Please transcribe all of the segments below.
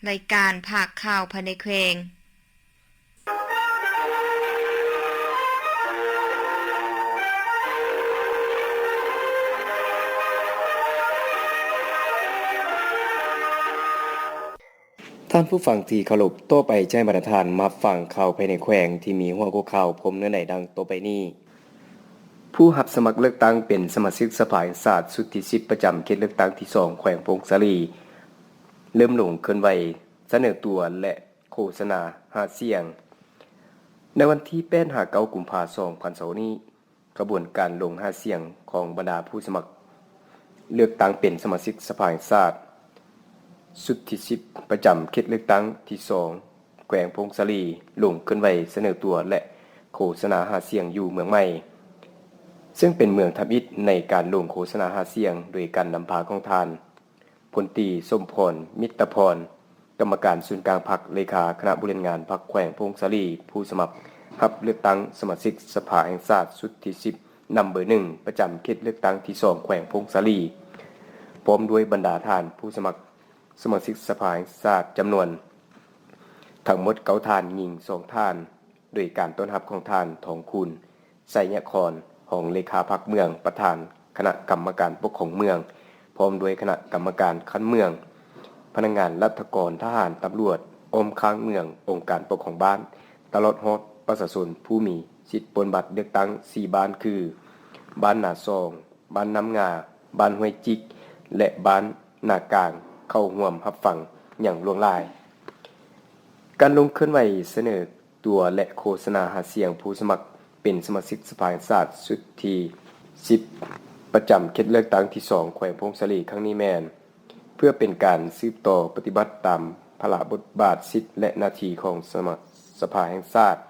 รายการภาคข่าวภายในแขวงท่านผู้ฟังที่เคารพต่อไปแจ้งบรรทานมาฟังข่าวภายในแขวงที่มีหัวข้อข่าวผมเนื้อไหนดังต่อไปนี้ผู้รับสมัครเลือกตั้งเป็นสมาชิกสภาแห่งชาติสุดที่10ประจำเขตเลือกตั้งที่2แขวงพงศาลีเริ่มลงเคลื่อนไหวเสนอตัวและโฆษณาหาเสียงในวันที่8-9 กุมภาพันธ์ 2020นี้กระบวนการลงหาเสียงของบรรดาผู้สมัครเลือกตั้งเป็นสมาชิกสภาแห่งชาติสุดที่10ประจำเขตเลือกตั้งที่2แขวงพงศาลีลงเคลื่อนไหวเสนอตัวและโฆษณาหาเสียงอยู่เมืองใหม่ซึ่งเป็นเมืองทับอิฐในการลงโฆษณาหาเสียงโดยการนำพาของทานพลตรีสมพรมิตรพรกรรมการศูนย์กลางพรรคเลขาคณะบริหารงานพรรคแขวงพงศาลีผู้สมัครรับเลือกตั้งสมาชิกสภาแห่งชาติสุดที่10นำเบอร์1ประจำเขตเลือกตั้งที่2แขวงพงศาลีพร้อมด้วยบรรดาท่านผู้สมัครสมาชิกสภาแห่งชาติจำนวนทั้งหมด9ท่านหญิง2ท่านโดยการต้อนรับของท่านทองคุณไสยครของเลขาพรรคเมืองประธานคณะกรรมการปกครองเมืองพร้อมด้วยคณะกรรมการคั้นเมืองพนักงานรัฐกรทหารตำรวจอมค้างเมืององค์การปกครองบ้านตลอดฮอดประชาชนผู้มีสิทธิปนบัตรเลือกตั้ง4บ้านคือบ้านนาซองบ้านน้ำงาบ้านห้วยจิกและบ้านนากลางเข้าร่วมรับฟังอย่างล่วงหลายการลงเคลื่อนไหวเสนอตัวและโฆษณาหาเสียงผู้สมัครเป็นสมาชิกสภาแห่งชาติสุดที่10ประจำเขตเลือกตั้งที่2แขวงพงศาลีครั้งนี้แม่นเพื่อเป็นการสืบต่อปฏิบัติตามพระบทบาทสิทธิและหน้าที่ของสมาชิกสภาแห่งชาติ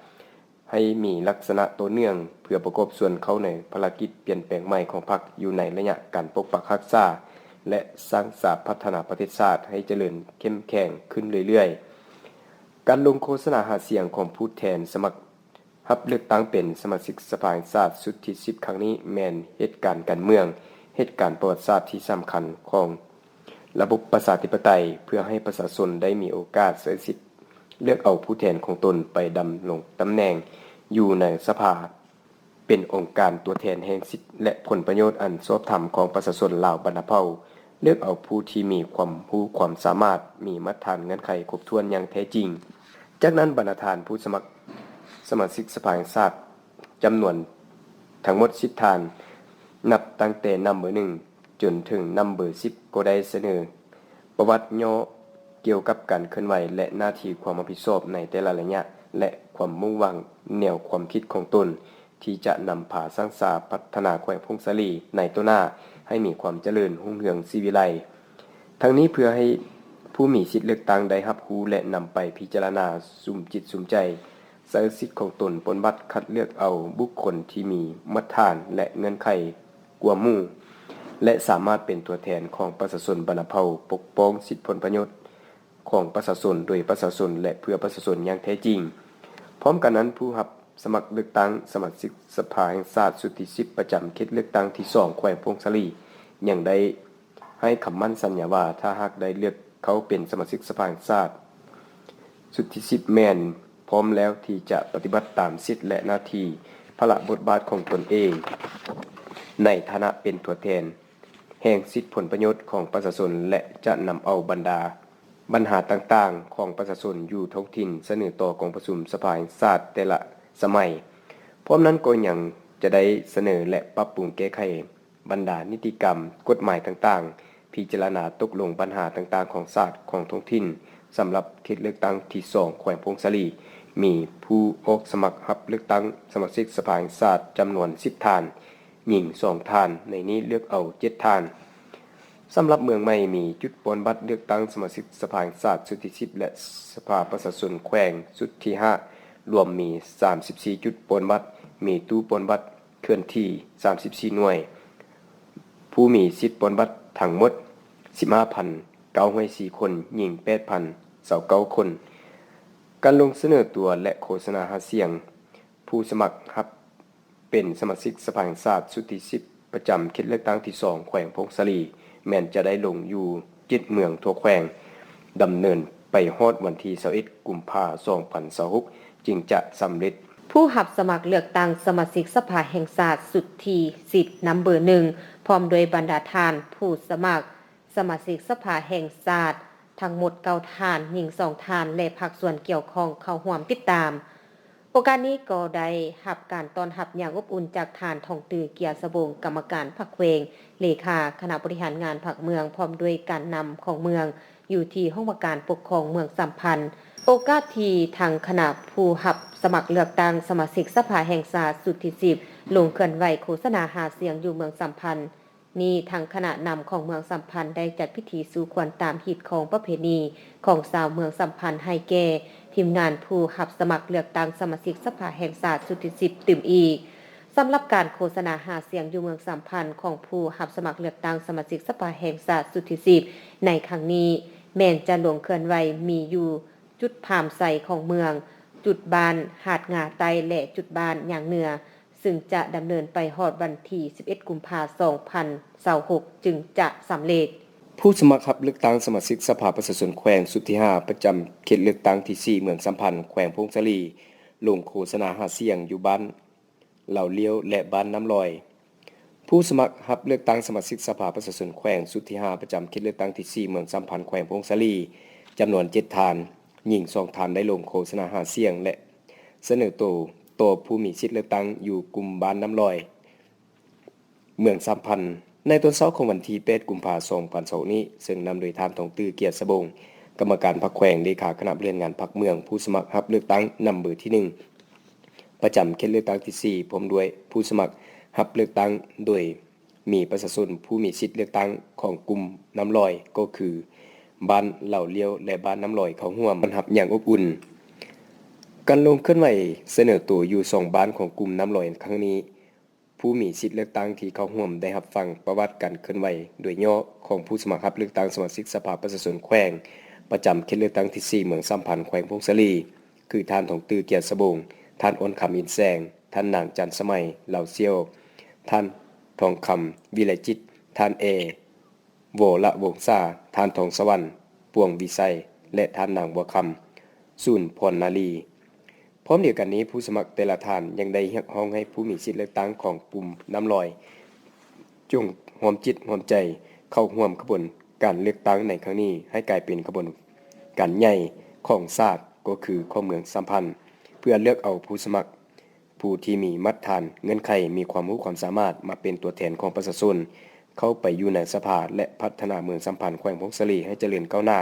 ให้มีลักษณะต่อเนื่องเพื่อประกอบส่วนเข้าในภารกิจเปลี่ยนแปลงใหม่ของพรรคอยู่ในระยะการปกปักรักษาและสร้างสรรค์พัฒนาประเทศชาติให้เจริญเข้มแข็งขึ้นเรื่อยๆการลงโฆษณาหาเสียงของผู้แทนสมัครรับเลือกตั้งเป็นสมาชิกสภาแห่งชาติสุดที่10ครั้งนี้แม่นเหตุการณ์การเมืองเหตุการณ์ประวัติศาสตร์ที่สำคัญของระบบประชาธิปไตยเพื่อให้ประชาชนได้มีโอกาสใช้สิทธิ์เลือกเอาผู้แทนของตนไปดำรงตำแหน่งอยู่ในสภาเป็นองค์การตัวแทนแห่งสิทธิและผลประโยชน์อันชอบธรรมของประชาชนลาวบรรพเผ่าเลือกเอาผู้ที่มีความรู้ความสามารถมีมาตรฐานเงื่อนไขครบถ้วนอย่างแท้จริงจากนั้นบรรดาผู้สมัครสมาชิกสภาแห่งชาติจำนวนทั้งหมด10ท่านนับตั้งแต่นำเบอร์1จนถึงนำเบอร์10ก็ได้เสนอประวัติย่อเกี่ยวกับการเคลื่อนไหวและหน้าที่ความรับผิดชอบในแต่ละระยะและความมุ่งหวังแนวความคิดของตนที่จะนำพาสร้างสรรค์พัฒนาแขวงพงศาลีในตัวหน้าให้มีความเจริญรุ่งเรืองศรีวิไลทั้งนี้เพื่อให้ผู้มีสิทธิเลือกตั้งได้รับรู้และนำไปพิจารณาสุ่มจิตสุ่มใจใช้สิทธิของตนปนบัตรคัดเลือกเอาบุคคลที่มีมาตรฐานและเงื่อนไขกว่าหมู่และสามารถเป็นตัวแทนของประชาชนบรรพเผ่าปกป้องสิทธิผลประโยชน์ของประชาชนโดยประชาชนและเพื่อประชาชนอย่างแท้จริงพร้อมกันนั้นผู้รับสมัครเลือกตั้งสมาชิกสภาแห่งชาติสุดที่10ประจำเขตเลือกตั้งที่2แขวงพงศาลียังได้ให้คำมั่นสัญญาว่าถ้าหากได้เลือกเขาเป็นสมาชิกสภาแห่งชาติสุดที่10แม่นพร้อมแล้วที่จะปฏิบัติตามสิทธิและหน้าที่พระบทบาทของตนเองในฐานะเป็นตัวแทนแห่งสิทธิผลประโยชน์ของประชาชนและจะนำเอาบรรดาปัญหาต่างๆของประชาชนอยู่ท้องถิ่นเสนอต่อกองประชุมสภาแห่งชาติแต่ละสมัยพร้อมนั้นก็ยังจะได้เสนอและปรับปรุงแก้ไขบรรดานิติกรรมกฎหมายต่างๆพิจารณาตกลงปัญหาต่างๆของชาติของท้องถิ่นสำหรับเขตเลือกตั้งที่2แขวงพงศาลีมีผู้ออกสมัครรับเลือกตั้งสมาชิกสภาแห่งชาติจำนวน10ท่านหญิง2ท่านในนี้เลือกเอา7ท่านสำหรับเมืองใหม่มีจุดปนบัตรเลือกตั้งสมาชิกสภาแห่งชาติสุดที่10และสภาประชาชนแขวงสุดที่5รวมมี34จุดปนบัตรมีตู้ปนบัตรเคลื่อนที่34หน่วยผู้มีสิทธิปนบัตรทั้งหมด 15,904 คนหญิง 8,029 คนการลงเสนอตัวและโฆษณาหาเสียงผู้สมัครรับเป็นสมาชิกสภาแห่งชาติสุดที่10ประจำเขตเลือกตั้งที่2แขวงพงศาลีแม้นจะได้ลงอยู่7เมืองทั่วแขวงดำเนิน ไปฮอดวันที่21กุมภาพันธ์2026จึงจะสำเร็จผู้หับสมัครเลือกตั้งสมาชิกสภาแห่งชาติสุดที่สิทธิ์นำเบอร์1พร้อมโดยบรรดาทานผู้สมัครสมาชิกสภาแห่งชาติทั้งหมด9ท่านหญิง2ท่านและภาคส่วนเกี่ยวข้องเข้าร่วมติดตามโอกาสนี้ก็ได้รับการต้อนรับอย่างอบอุ่นจากทานทองตือเกียรติสบงกรรมการพรรคเวงเลขาคณะบริหารงานพรรคเมืองพร้อมด้วยการนำของเมืองอยู่ที่ห้องว่าการปกครองเมืองสัมพันธ์โอกาสที่ทางคณะผู้หับสมัครเลือกตั้งสมาชิกสภาแห่งชาติสุดที่10ลงเคลื่อนไหวโฆษณาหาเสียงอยู่เมืองสัมพันธ์นี้ทางคณะนำของเมืองสัมพันธ์ได้จัดพิธีสู่ขวัญตามหิตของประเพณีของชาวเมืองสัมพันธ์ให้แก่ทีมงานผู้หับสมัครเลือกตั้งสมาชิกสภาแห่งชาติสุดที่10ตื่มอีกสำหรับการโฆษณาหาเสียงอยู่เมืองสัมพันธ์ของผู้หับสมัครเลือกตั้งสมาชิกสภาแห่งชาติสุดที่10ในครั้งนี้แม้นจะลงเคลื่อนไหวมีอยู่จุดพามใสของเมืองจุดบ้านหาดงาไตและจุดบ้านอย่างเหนือซึ่งจะดำเนินไปฮอดวันที่11กุมภาพันธ์2026จึงจะสำเร็จผู้สมัครรับเลือกตั้งสมาชิกสภาประชาชนแขวงสุดที่5ประจำเขตเลือกตั้งที่4เมืองสัมพันธ์แขวงพงศาลีลงโฆษณาหาเสียงอยู่บ้านเหล่าเลี้ยวและบ้านน้ำลอยผู้สมัครรับเลือกตั้งสมาชิกสภาประชาชนแขวงสุดที่5ประจำเขตเลือกตั้งที่4เมืองสัมพันธ์แขวงพงศาลีจำนวน7ท่านหญิง2ท่านได้ลงโฆษณาหาเสียงและเสนอตัวผู้มีสิทธิเลือกตั้งอยู่กลุ่มบ้านน้ำลอยเมืองสัมพันธ์ในตอนเช้าของวันที่8กุมภาพันธ์2022นี้ซึ่งนำโดยท่านทองตื้อเกียรติสบงกรรมการพรรคแขวงเลขาคณะบริหารงานพรรคเมืองผู้สมัครรับเลือกตั้งนำเบอร์ที่1ประจำเขตเลือกตั้งที่4พร้อมด้วยผู้สมัครรับเลือกตั้งโดยมีประชาชนผู้มีสิทธิเลือกตั้งของกลุ่มน้ำลอยก็คือบ้านเหล่าเลี้ยวและบ้านน้ำลอยเข้าร่วมรับอย่างอบอุ่นการลงเคลื่อนไหวเสนอตัวอยู่2บ้านของกลุ่มน้ำลอยครั้งนี้ผู้มีสิทธิเลือกตั้งที่เข้าร่วมได้รับฟังประวัติการเคลื่อนไหวโดยย่อของผู้สมัครรับเลือกตั้งสมาชิกสภาประชาชนแขวงประจำเขตเลือกตั้งที่4เมืองสัมพันธ์แขวงพงศาลีคือท่านทองตื้อเกียรติสบงท่านอ้นคำอินแสงท่านนางจันทร์สมัยเหล่าเซียวท่านทองคำวิไลจิตท่านโวละวงศาท่านทองสวรรค์ปวงวิไสและท่านนางบัวคำสุนพรนาลีพร้อมเดียวกันนี้ผู้สมัครแต่ละท่านยังได้เรียกร้องให้ผู้มีสิทธิเลือกตั้งของกลุ่มน้ำลอยจงร่วมจิตร่วมใจเข้าร่วมขบวนการเลือกตั้งในครั้งนี้ให้กลายเป็นขบวนการใหญ่ของชาติก็คือของเมืองสัมพันธ์เพื่อเลือกเอาผู้สมัครผู้ที่มีมาตรฐานเงื่อนไขมีความรู้ความสามารถมาเป็นตัวแทนของประชาชนเข้าไปอยู่ในสภาและพัฒนาเมืองสัมพันธ์แขวงพงศาลีให้เจริญก้าวหน้า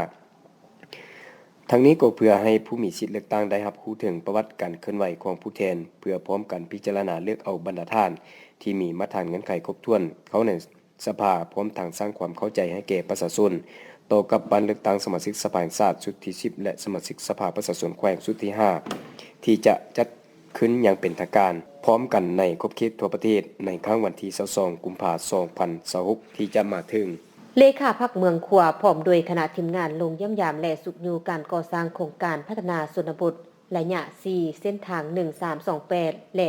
ทั้งนี้ก็เพื่อให้ผู้มีสิทธิเลือกตั้งได้รับรู้ถึงประวัติการเคลื่อนไหวของผู้แทนเพื่อพร้อมกันพิจารณาเลือกเอาบรรดาท่านที่มีมาตรฐานเงื่อนไขครบถ้วนเข้าในสภาพร้อมทางสร้างความเข้าใจให้แก่ประชาชนต่อกับการเลือกตั้งสมาชิกสภาแห่งชาติชุดที่10และสมาชิกสภาประชาชนแขวงชุดที่5ที่จะจัดขึ้นอย่างเป็นทางการพร้อมกันในครบเขตทั่วประเทศในครั้งวันที่22กุมภาพันธ์2026ที่จะมาถึงเลขาพรรคเมืองขวาพร้อมโดยคณะทีมงานลงเยี่ยมยามและสุขยูการก่อสร้างโครงการพัฒนาชนบทระยะ4เส้นทาง1328และ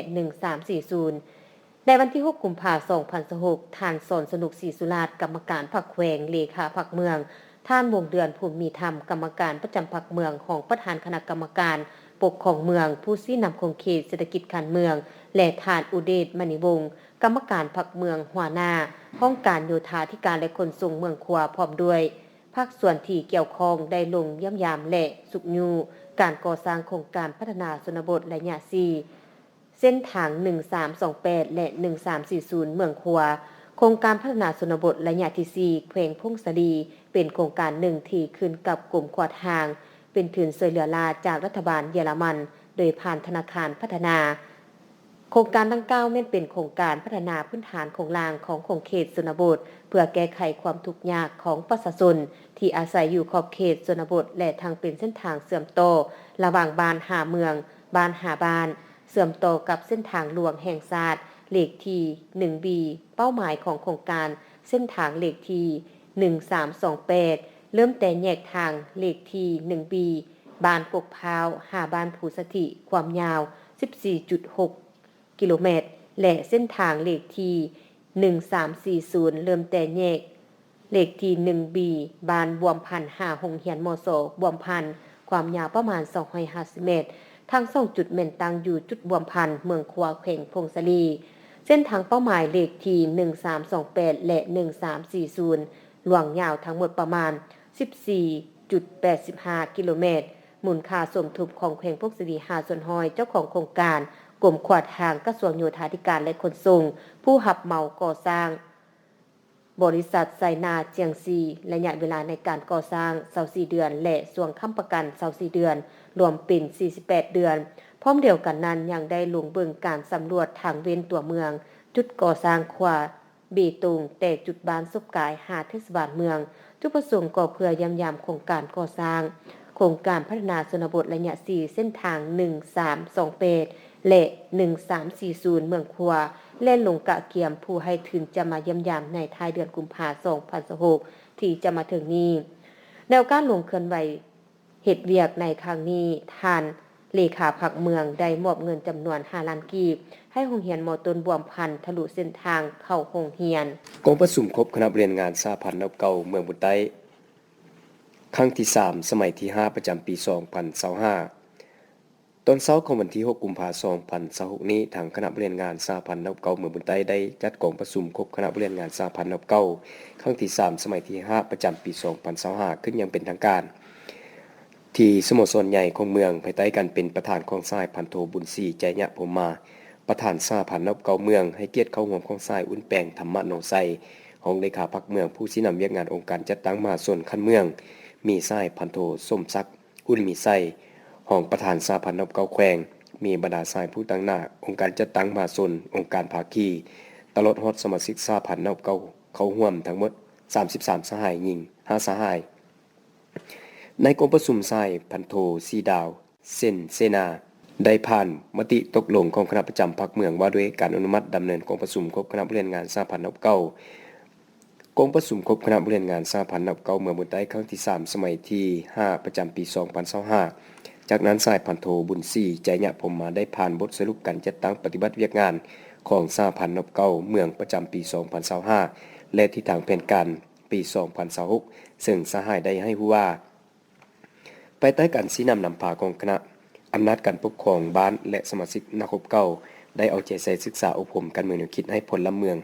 1340ในวันที่6กุมภาพันธ์2026ท่านสอนสนุกศรีสุราษฎร์กรรมการพรรคแขวงเลขาพรรคเมืองท่านวงเดือนภูมิธรรมกรรมการประจำพรรคเมืองของประธานคณะกรรมการปกครองเมืองผู้ชี้นำโครงเขตเศรษฐกิจการเมืองและท่านอุเดชมณีวงศ์กรรมการพรรคเมืองหัวหน้าห้องการโยธาธิการและขนส่งเมืองขวาพร้อมด้วยภาคส่วนที่เกี่ยวข้องได้ลงเยี่ยมยามและสุขยูการก่อสร้างโครงการพัฒนาชนบทระยะ4เส้นทาง1328และ1340เมืองขวาโครงการพัฒนาชนบทระยะที่4แขวงพงศาลีเป็นโครงการหนึ่งที่ขึ้นกับกรมขวดทางเป็นทุนช่วยเหลือลาจากรัฐบาลเยอรมันโดยผ่านธนาคารพัฒนาโครงการดังกล่าวเป็นโครงการพัฒนาพื้นฐานของรางของโครงเขตชนบทเพื่อแก้ไขความทุกข์ยากของประชาชนที่อาศัยอยู่ขอบเขตชนบทและทางเป็นเส้นทางเสื่อมโตระหว่างบ้านหาเมืองบ้านหาบ้านเสื่อมโตกับเส้นทางหลวงแห่งชาติเลขที่ 1B เป้าหมายของโครงการเส้นทางเลขที่1328เริ่มแต่แยกทางเลขที่ 1B บ้านปกพร้าวหาบ้านภูสถิความยาว 14.6 กิโลเมตรและเส้นทางเลขที่1340เริ่มแต่แยก เลขที่ 1B บ้านบวมพันธ์5โรงเรียนมศบวมพันธ์ความยาวประมาณ250เมตรทั้ง2จุดแม่นตั้งอยู่จุดบวมพันธ์เมืองคัวแขวงพงศลีเส้นทางเป้าหมายเลขที่1328และ1340หลวงยาวทั้งหมดประมาณ 14.85 กิโลเมตรมูลค่าสมทบของแขวงพงศลี5ส่วนห้อยเจ้าของโครงการกรมขวาทางกระทรวงโยธาธิการและขนส่งผู้รับเหมาก่อสร้างบริษัทไซนาเจียงซีระยะเวลาในการก่อสร้าง24เดือนและส่วนค้ำประกัน24เดือนรวมเป็น48เดือนพร้อมเดียวกันนั้นยังได้ลงเบิ่งการสำรวจทางเว้นตัวเมืองจุดก่อสร้างขวาเบตุงแต่จุดบ้านสุบกาย5เทศบาลเมืองจุดประสงค์ก็เพื่อยำโครงการก่อสร้างโครงการพัฒนาชนบทระยะ4เส้นทาง1328และ1340เมืองคัวเล่นลงกะเกียมผู้ให้ถึงจะมาเยี่ยมยามในท้ายเดือนกุมภาพันธ์2026ที่จะมาถึงนี้แนวการลงเคลื่อนไหวเหตุเวียกในครั้งนี้ท่านเลขาพรรคเมืองได้มอบเงินจำนวน5ล้านกีบให้โรงเรียนม.ต้นบวมพันธ์ทะลุเส้นทางเข้าโรงเรียนกองประชุมครบคณะเรียนงานสหพันธ์นเก่าเมืองบุตรไต้ครั้งที่3สมัยที่5ประจำปี2025ตอนเช้าของวันที่6กุมภาพันธ์2026นี้ทางคณะเรียนงานสหพันธ์นเก่าเมืองบุตรไต้ได้จัดกองประชุมครบคณะเรียนงานสหพันธ์นเก่าครั้งที่3สมัยที่5ประจำปี2025ขึ้นอย่างเป็นทางการที่สโมสรใหญ่ของเมืองภายใต้การเป็นประธานของสายพันโทบุญศรีใจยะพรหมาประธานสหพันธ์นเก่าเมืองให้เกียรติเข้าร่วมของสายอุ่นแปลงธรรมะโนไซของเลขาพรรคเมืองผู้ชี้นำเวียกงานองค์การจัดตั้งมหาชนคันเมืองมีสายพันโทสมศักดิ์อุ่นมีไซห้องประธานสหพันธ์นเก่าแขวงมีบรรดาสายผู้ตั้งหน้าองค์การจัดตั้งมหาชนองค์การภาคีตลอดฮอดสมาชิกสหพันธ์นเก่าเข้าร่วมทั้งหมด33สหายหญิง5สหายในกองประชุมสายพันโทสีดาวเซนาได้ผ่านมติตกลงของคณะประจำพรรคเมืองว่าด้วยการอนุมัติดำเนินกองประชุมครบคณะผู้เรียนงานสหพันธ์นเก่ากองประชุมครบคณะผู้เรียนงานสหพันธ์นเก่าเมืองบุตรไต้ครั้งที่3สมัยที่5ประจำปี2025จากนั้นสายพันโทบุญศรีใจยะพรหมาได้ผ่านบทสรุปการจัดตั้งปฏิบัติเวียกงานของสหพันธ์นเก่าเมืองประจำปี2025และทิศทางแผนการปี2026ซึ่งสหายได้ให้ผู้ว่าภายใต้การชี้นำพาของคณะอำนาจการปกครองบ้านและสมาชิกนักรบเก่าได้เอาใจใส่ศึกษาอบรมการเมืองแนวคิดให้พลเมือง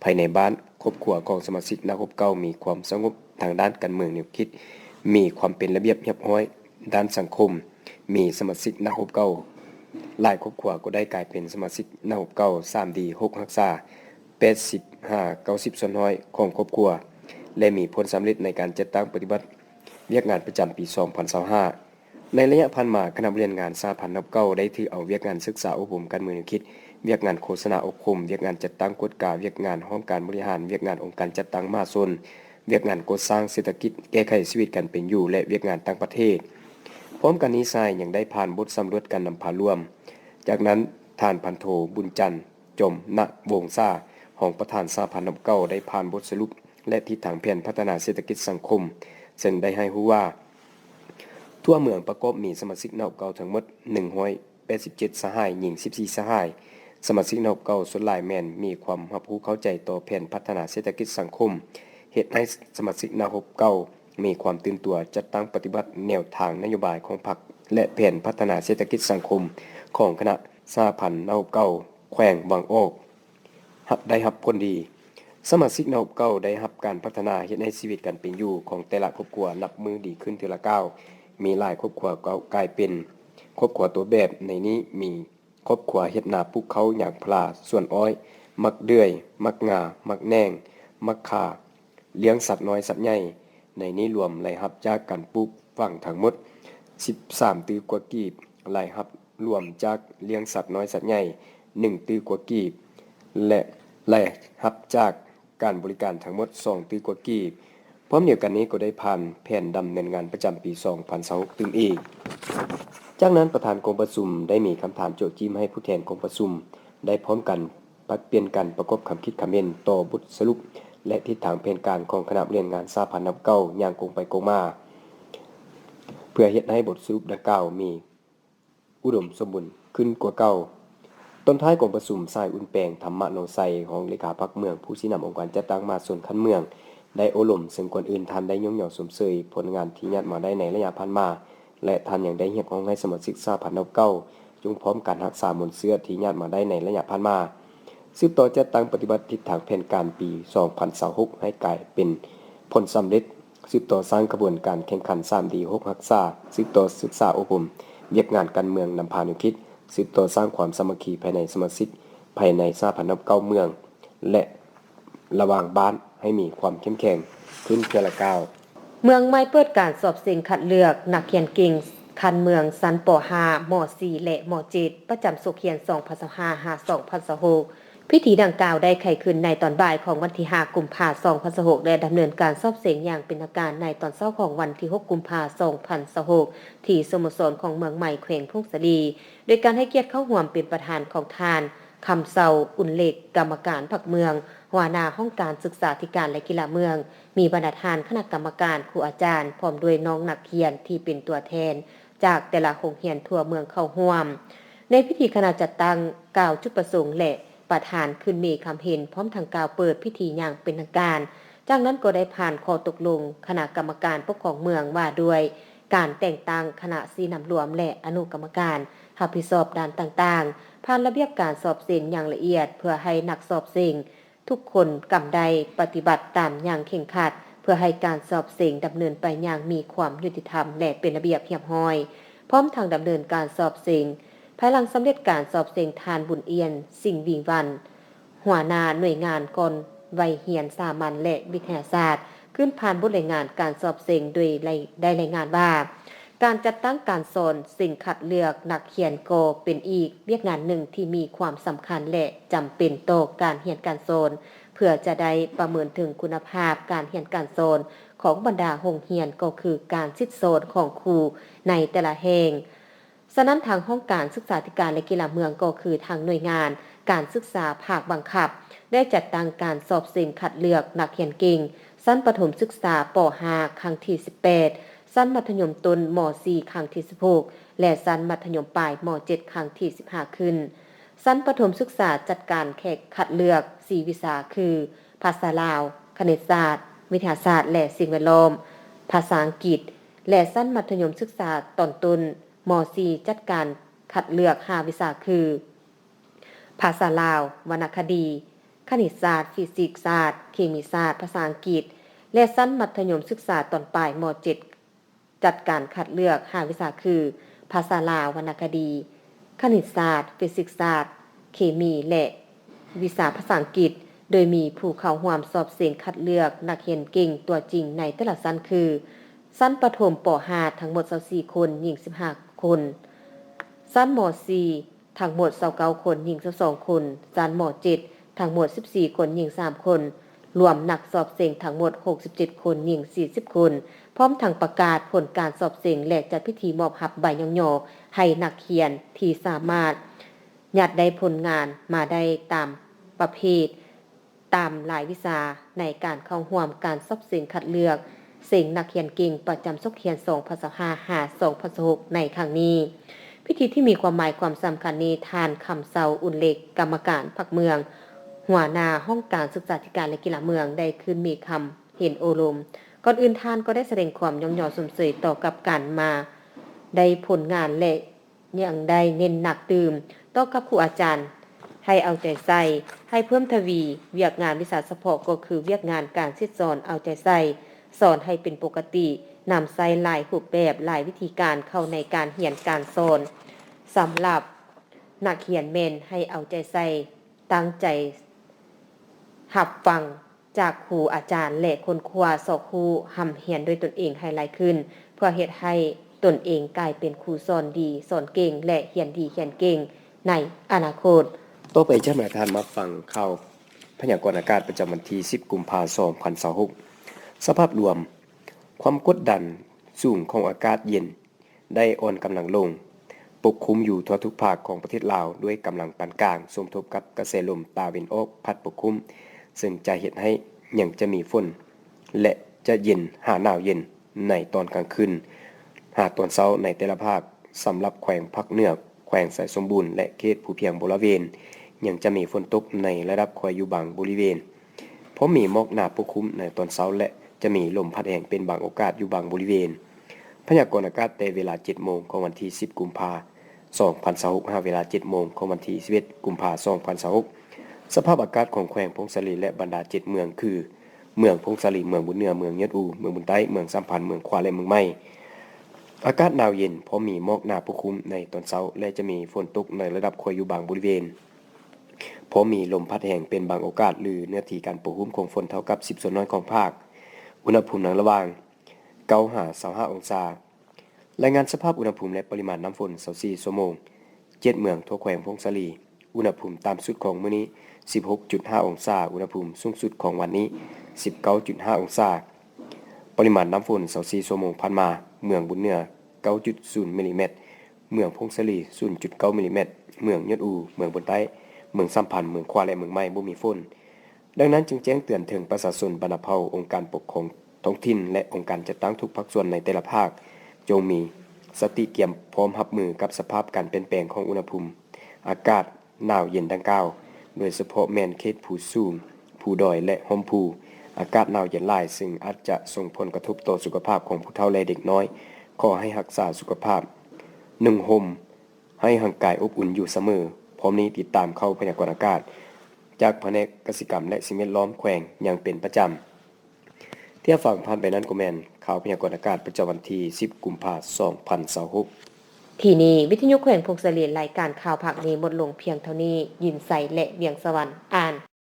ภายในบ้านครอบครัวของสมาชิกนักรบเก่ามีความสงบทางด้านการเมืองแนวคิดมีความเป็นระเบียบเรียบร้อยด้านสังคมมีสมาชิกนักรบเก่าหลายครอบครัวก็ได้กลายเป็นสมาชิกนักรบเก่า3ดี6รักษา85-90%ของครอบครัวและมีผลสำเร็จในการจัดตั้งปฏิบัติเวียกงานประจำปี2025ในระยะผ่านมาคณะเรียนงานสหพันธ์นเก่าได้ถือเอาเวียกงานศึกษาอบรมการเมืองแนวคิดเวียกงานโฆษณาอบรมเวียกงานจัดตั้งกฎกาเวียกงานห้องการบริหารเวียกงานองค์การจัดตั้งมหาชนเวียกงานก่อสร้างเศรษฐกิจแก้ไขชีวิตการเป็นอยู่และเวียกงานต่างประเทศพร้อมกันนี้ทรายยังได้ผ่านบทสำรวจการนำพาร่วมจากนั้นท่านพันโทบุญจันทร์จมณวงซ่าห้องประธานสหพันธ์นเก่าได้ผ่านบทสรุปและทิศทางแผนพัฒนาเศรษฐกิจสังคมซึ่งได้ให้รู้ว่าทั่วเมืองประกอบมีสมาชิกนเก่าทั้งหมด187สหายหญิง14สหายสมาชิกนเก่าส่วนหลายแม่นมีความรับรู้เข้าใจต่อแผนพัฒนาเศรษฐกิจสังคมเฮ็ดให้สมาชิกนเก่ามีความตื่นตัวจัดตั้งปฏิบัติแนวทางนโยบายของพรรคและแผนพัฒนาเศรษฐกิจสังคมของคณะสหพันธ์นเก่าแขวงบางออกได้รับผลดีสมาชิกนเก่าได้รับการพัฒนาเฮ็ดให้ชีวิตการเป็นอยู่ของแต่ละครอบครัวนับมือดีขึ้นทีละก้าวมีหลายครอบครัวก็กลายเป็นครอบครัวตัวแบบในนี้มีครอบครัวเฮ็ดนาปลูกเขาอย่างพลาส่วนอ้อยมักเดือยมักงามักแนงมักข่าเลี้ยงสัตว์น้อยสัตว์ใหญ่ในนี้รวมรายรับจากการปลูกฝังทั้งหมด13ตื้อกว่ากีบรายรับรวมจากเลี้ยงสัตว์น้อยสัตว์ใหญ่1ตื้อกว่ากีบและรายรับจากการบริการทั้งหมด2ตื้อกว่ากีบพร้อมเดียวกันนี้ก็ได้ผ่านแผนดำเนินงานประจำปี2026ตึงอีกจากนั้นประธานกองประชุมได้มีคำถามโจทย์จิ้มให้ผู้แทนกองประชุมได้พร้อมกันปรับเปลี่ยนกันประกอบคำคิดคำเห็นต่อบทสรุปและทิศทางแผนการของคณะเรียนงานสหพันธ์นเก่าอย่างคงไปคงมาเพื่อเฮ็ดให้บทสรุปดังกล่าวมีอุดมสมบูรณ์ขึ้นกว่าเก่าต้นท้ายกองประชุมสายอุ่นแปลงธรรมะโนไซของเลขาพรรคเมืองผู้ชี้นำองค์การจัดตั้งมาส่วนคันเมือง ได้อบรมซึ่งก่อนอื่นท่านได้ยกย่องสมเสยผลงานที่ญาติมาได้ในระยะผ่านมาและท่านยังได้เรียกร้องให้สมาชิกสหพันธ์นเก้าจงพร้อมการรักษามนต์เสื้อที่ญาติมาได้ในระยะผ่านมาสืบต่อจัดตั้งปฏิบัติทิศทางแผนการปี 2026 ให้กลายเป็นผลสำเร็จสืบต่อสร้างกระบวนการแข่งขัน 3D 6รักษาสืบต่อศึกษาอบรมเวียกงานการเมืองนำพาแนวคิดสืบต่อสร้างความสามัคคีภายในสมาชิกภายในสหพันธ์เก้าเมืองและระหว่างบ้านให้มีความเข้มแข็งขึ้นเพื่อละก้าวเมืองใหม่เปิดการสอบสิ่งคัดเลือกนักเขียนเก่งคันเมืองซันป .5 ม .4 และม .7 ประจำสุขเขียน 2025-2026 พิธีดังกล่าวได้ไขขึ้นในตอนบ่ายของวันที่ 5 กุมภาพันธ์ 2026 และดำเนินการสอบเสียงอย่างเป็นทางการในตอนเช้าของวันที่ 6 กุมภาพันธ์ 2026 ที่สโมสรของเมืองใหม่แขวงทุ่งสะดีโดยการให้เกียรติเข้าร่วมเป็นประธานของทานคำเซาอุ่นเล็กกรรมการพรรคเมืองหัวหน้าห้องการศึกษาธิการและกีฬาเมืองมีบรรดาทานคณะกรรมการครูอาจารย์พร้อมด้วยน้องนักเรียนที่เป็นตัวแทนจากแต่ละโรงเรียนทั่วเมืองเข้าร่วมในพิธีคณะจัดตั้งกล่าวจุดประสงค์และประธานขึ้นมีคำเห็นพร้อมทางกล่าวเปิดพิธีอย่างเป็นทางการจากนั้นก็ได้ผ่านข้อตกลงคณะกรรมการปกครองเมืองว่าด้วยการแต่งตั้งคณะสีนำรวมและอนุกรรมการรับผิดชอบด้านต่างๆผ่านระเบียบการสอบเสียงอย่างละเอียดเพื่อให้นักสอบเสียงทุกคนกำใดปฏิบัติตามอย่างเคร่งครัดเพื่อให้การสอบเสียงดำเนินไปอย่างมีความยุติธรรมและเป็นระเบียบเรียบร้อยพร้อมทางดำเนินการสอบเสียงภายหลังสำเร็จการสอบเสียงทานบุญเอียนสิ่งวิงวันหัวหน้าหน่วยงานก่อนวัยเรียนสามัญและวิทยาศาสตร์ขึ้นผ่านบทรายงานการสอบเสียงโดยได้รายงานว่าการจัดตั้งการสอนสิ่งคัดเลือกนักเขียนก็เป็นอีกเวียกงานหนึ่งที่มีความสำคัญและจำเป็นต่อการเรียนการสอนเพื่อจะได้ประเมินถึงคุณภาพการเรียนการสอนของบรรดาโรงเรียนก็คือการซิดโซนของครูในแต่ละแห่งฉะนั้นทางห้องการศึกษาธิการและกีฬาเมืองก็คือทางหน่วยงานการศึกษาภาคบังคับได้จัดตั้งการสอบสิ่งคัดเลือกนักเรียนเก่งชั้นประถมศึกษาป .5 ครั้งที่ 18ชั้นมัธยมต้นม .4 ครั้งที่ 16และชั้นมัธยมปลายม .7 ครั้งที่ 15ขึ้นชั้นประถมศึกษาจัดการแข่งขัดเลือก4วิชาคือภาษาลาวคณิตศาสตร์วิทยาศาสตร์และสิ่งแวดล้อมภาษาอังกฤษและชั้นมัธยมศึกษาตอนต้นม .4 จัดการคัดเลือก5วิชาคือภาษาลาววรรณคดีคณิตศาสตร์ฟิสิกส์ศาสตร์เคมีศาสตร์ภาษาอังกฤษและชั้นมัธยมศึกษาตอนปลายม .7 จัดการคัดเลือก5วิชาคือภาษาลาววรรณคดีคณิตศาสตร์ฟิสิกส์ศาสตร์เคมีและวิชาภาษาอังกฤษโดยมีผู้เข้าร่วมสอบเสียงคัดเลือกนักเรียนเก่งตัวจริงในแต่ละชั้นคือชั้นประถมป .5 ทั้งหมด24คนหญิง15คนชั้นม .4 ทั้งหมด29คนหญิง12คนชั้นม .7 ทั้งหมด14คนหญิง3คนรวมนักสอบเสียงทั้งหมด67คนหญิง40คนพร้อมทั้งประกาศผลการสอบเสียงและจัดพิธีมอบรับใบย่อๆให้นักเขียนที่สามารถยัดได้ผลงานมาได้ตามประเภทตามหลายวิชาในการเข้าร่วมการสอบเสียงคัดเลือกเสียงนักเขียนเก่งประจำสุขเขียน2025-2026ในครั้งนี้พิธีที่มีความหมายความสำคัญนี้ทานคำเซาอุ่นเล็กกรรมการพรรคเมืองหัวหน้าห้องการศึกษาธิการและกีฬาเมืองได้ขึ้นมีคำเห็นโอลมก่อนอื่นท่านก็ได้แสดงความย่อหย่อสมเสยต่อกับการมาได้ผลงานและยังได้เน้นหนักตื่มต่อกับครูอาจารย์ให้เอาใจใส่ให้เพิ่มทวีเวียกงานวิชาเฉพาะก็คือเวียกงานการซิดสอนเอาใจใส่สอนให้เป็นปกตินำใส่หลายรูปแบบหลายวิธีการเข้าในการเรียนการสอนสำหรับนักเขียนเมนให้เอาใจใส่ตั้งใจหับฟังจากครูอาจารย์และคนครัวสอบครูหำเรียนด้วยตนเองให้หลายขึ้นเพื่อเฮ็ดให้ตนเองกลายเป็นครูสอนดีสอนเก่งและเรียนดีเรียนเก่งในอนาคตต่อไปจะมาทานมาฟังข่าวพยากรณ์อากาศประจำวันที่10กุมภาพันธ์2026สภาพรวมความกดดันสูงของอากาศเย็นได้อ่อนกำลังลงปกคลุมอยู่ทั่วทุกภาคของประเทศลาวด้วยกำลังปานกลางสมทบกับกระแสลมตะวันออกพัดปกคลุมซึ่งจะเฮ็ดให้ยังจะมีฝนและจะเย็นหาหนาวเย็นในตอนกลางคืนหาตอนเช้าในแต่ละภาคสำหรับแขวงภาคเหนือแขวงสายสมบูรณ์และเขตภูเพียงบริเวณยังจะมีฝนตกในระดับค่อยอยู่บางบริเวณ เพราะมีหมอกหนาปกคลุมในตอนเช้าและจะมีลมพัดแรงเป็นบางโอกาสอยู่บางบริเวณพยากรณ์อากาศแต่เวลา 7 โมงของวันที่ 10 กุมภาพันธ์ 2026 เวลา 7 โมงของวันที่ 11 กุมภาพันธ์ 2026 สภาพอากาศของแขวงพงศาลีและบรรดา 7 เมืองคือเมืองพงศาลีเมืองบุญเหนือเมืองยะอูเมืองบุญใต้เมืองสัมพันธ์เมืองขวาและเมืองใหม่อากาศหนาวเย็นเพราะมีหมอกหนาปกคลุมในตอนเช้าและจะมีฝนตกในระดับค่อยอยู่บางบริเวณเพราะมีลมพัดแรงเป็นบางโอกาสหรือเนื้อที่การปกคลุมของฝนเท่ากับ10ส่วนน้อยของภาคอุณหภูมิในระหว่าง9-25องศารายงานสภาพอุณหภูมิและปริมาณน้ำฝน24ชั่วโมง7เมืองทั่วแขวงพงศาลีอุณหภูมิต่ำสุดของมื้อนี้ 16.5 องศาอุณหภูมิสูงสุดของวันนี้ 19.5 องศาปริมาณน้ำฝน24ชั่วโมงผ่านมาเมืองบุญเหนือ 9.0 มิลลิเมตรเมืองพงศาลี 0.9 มิลลิเมตรเมืองยะอูเมืองบุญใต้เมืองสัมพันธ์เมืองขวาและเมืองใหม่บ่มีฝนดังนั้นจึงแจ้งเตือนถึงประชาชนบรรณเผ่าองค์การปกครองท้องถิ่นและองค์การจัดตั้งทุกภาคส่วนในแต่ละภาคจงมีสติเตรียมพร้อมรับมือกับสภาพการเปลี่ยนแปลงของอุณหภูมิอากาศหนาวเย็นดังกล่าวโดยเฉพาะแม่นเขตภูสูงภูดอยและห้อมภูอากาศหนาวเย็นหลายซึ่งอาจจะส่งผลกระทบต่อสุขภาพของผู้เฒ่าและเด็กน้อยขอให้รักษาสุขภาพนุ่งห่มให้ร่างกายอบอุ่นอยู่เสมอพร้อมนี้ติดตามเข้าพยากรณ์อากาศจากแผนกกสิกรรมและสิ่งแวดล้อมแขวงอย่างเป็นประจำที่ฟังผ่านไปนั้นก็แม่นข่าวพยากรณ์อากาศประจำวันที่ 10 กุมภาพันธ์ 2026ที่นี้วิทยุแขวงพงศาลีรายการข่าวภาคนี้หมดลงเพียงเท่านี้ยินใสและเวียงสวรรค์